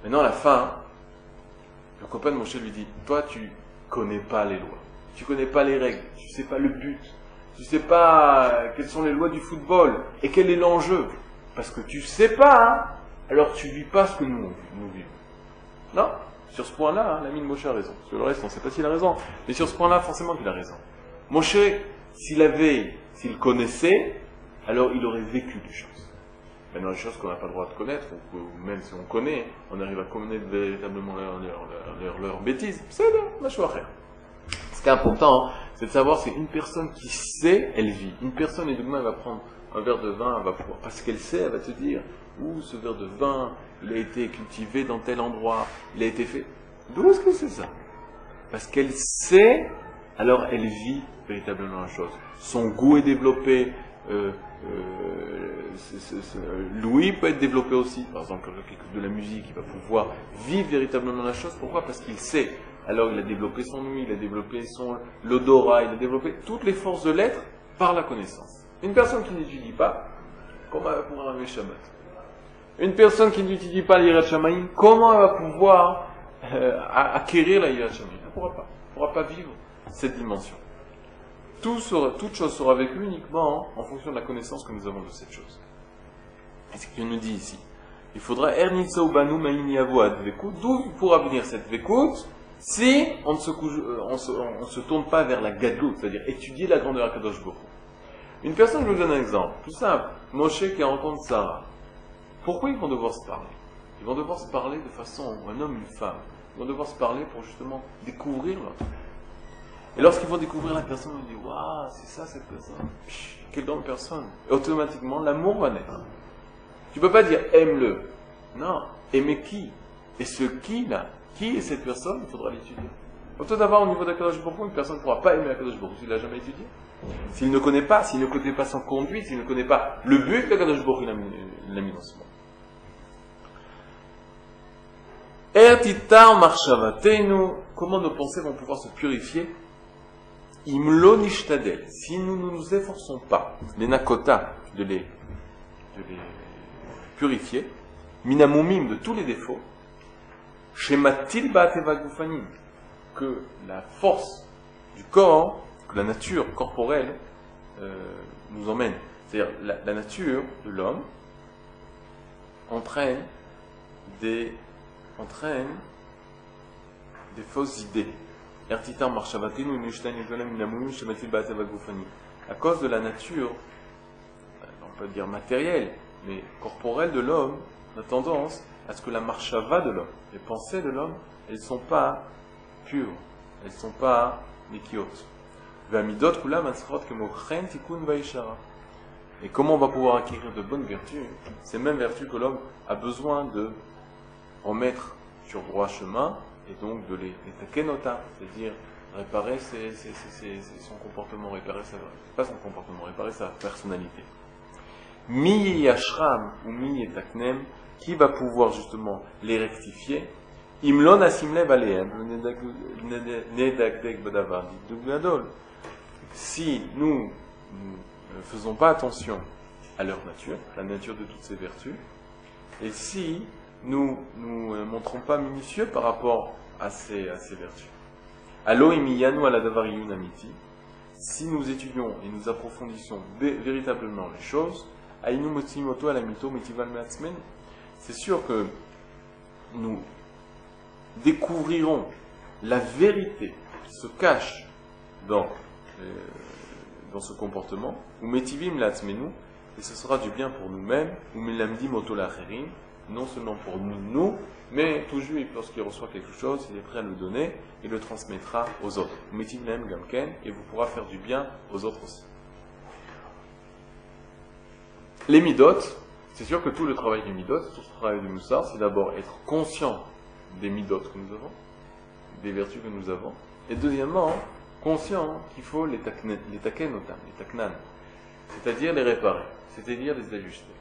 Maintenant, à la fin, le copain de Moshe lui dit, toi, tu connais pas les lois, tu connais pas les règles, tu sais pas le but, tu sais pas quelles sont les lois du football et quel est l'enjeu. Parce que tu sais pas, hein, alors tu vis pas ce que nous vivons. Non, sur ce point-là, l'ami de Moshe a raison. Sur le reste, on ne sait pas s'il a raison, mais sur ce point-là, forcément qu'il a raison. Moshe, s'il connaissait, alors il aurait vécu des choses. Maintenant, les choses qu'on n'a pas le droit de connaître, ou même si on connaît, on arrive à connaître véritablement leurs bêtises. C'est là, la chose à faire. Ce qui est important, c'est de savoir si une personne qui sait, elle vit. Une personne, et demain, elle va prendre un verre de vin, elle va pouvoir, parce qu'elle sait, elle va te dire, ce verre de vin, il a été cultivé dans tel endroit, il a été fait. D'où est-ce que c'est ça? Parce qu'elle sait, alors elle vit véritablement la chose. Son goût est développé, l'ouïe peut être développé aussi. Par exemple, quand quelqu'un écoute de la musique, il va pouvoir vivre véritablement la chose. Pourquoi? Parce qu'il sait. Alors il a développé son ouïe, il a développé l'odorat, il a développé toutes les forces de l'être par la connaissance. Une personne qui n'étudie pas, comment elle va pouvoir arriver Shabbat? Une personne qui n'étudie pas l'Yirat Shamayim, comment elle va pouvoir acquérir la Yirat Shamayim? Elle ne pourra pas vivre cette dimension. Toute chose sera vécue uniquement en fonction de la connaissance que nous avons de cette chose. Et ce qu'il nous dit ici. Il faudra d'où pourra venir cette vékout si on ne se tourne pas vers la gadlout, c'est-à-dire étudier la grandeur Kadosh Baruch Hu. Une personne, je vous donne un exemple, tout simple. Moshe qui rencontre Sarah. Pourquoi ils vont devoir se parler? Ils vont devoir se parler de façon, un homme, une femme. Ils vont devoir se parler pour justement découvrir l'autre. Et lorsqu'ils vont découvrir la personne, ils vont dire, waouh, c'est ça cette personne. Quelle grande personne. Et automatiquement, l'amour va naître. Tu peux pas dire, aime-le. Non, aimer qui? Et ce qui-là, qui est cette personne? Il faudra l'étudier. Autant d'avoir au niveau d'Akadosh Baruch Hu, une personne ne pourra pas aimer Akadosh Baruch Hu s'il ne l'a jamais étudié. S'il ne connaît pas son conduite, s'il ne connaît pas le but qu'Akadosh Baruch Hu l'a mis dans ce monde. Comment nos pensées vont pouvoir se purifier? Imlo nishtadel, si nous ne nous efforçons pas, les nakota, de les purifier, minamumim de tous les défauts, shematil ba'ateva gufanim, que la force du corps, que la nature corporelle nous emmène. C'est-à-dire la nature de l'homme entraîne des fausses idées. À cause de la nature, on peut dire matérielle, mais corporelle de l'homme, on a tendance à ce que la marshava de l'homme, les pensées de l'homme, elles ne sont pas pures, elles ne sont pas nikiot. Et comment on va pouvoir acquérir de bonnes vertus? Ces mêmes vertus que l'homme a besoin de remettre sur droit chemin, et donc de les takenota, c'est-à-dire réparer son comportement, réparer sa personnalité. Mi yashram ou mi yetaknem, qui va pouvoir justement les rectifier? Imlon asimlev alehem, nedagdeg badavar dugladol. Si nous ne faisons pas attention à leur nature, la nature de toutes ces vertus, et si nous ne montrons pas minutieux par rapport à ces vertus. Allo imiyanu ala davariyun amiti. Si nous étudions et nous approfondissons véritablement les choses, ainu motimoto ala mito mitival meatzmen, c'est sûr que nous découvrirons la vérité qui se cache dans ce comportement, ou metivim latzmenu, et ce sera du bien pour nous-mêmes, ou milamdim moto lacherim, non seulement pour nous, mais tout juif, lorsqu'il reçoit quelque chose, il est prêt à le donner et le transmettra aux autres. Metivnem gamken, et vous pourra faire du bien aux autres aussi. Les midot, c'est sûr que tout le travail du midot, tout ce travail du moussar, c'est d'abord être conscient des midot que nous avons, des vertus que nous avons, et deuxièmement, conscient qu'il faut les takenotam, les taknan, c'est-à-dire les réparer, c'est-à-dire les ajuster.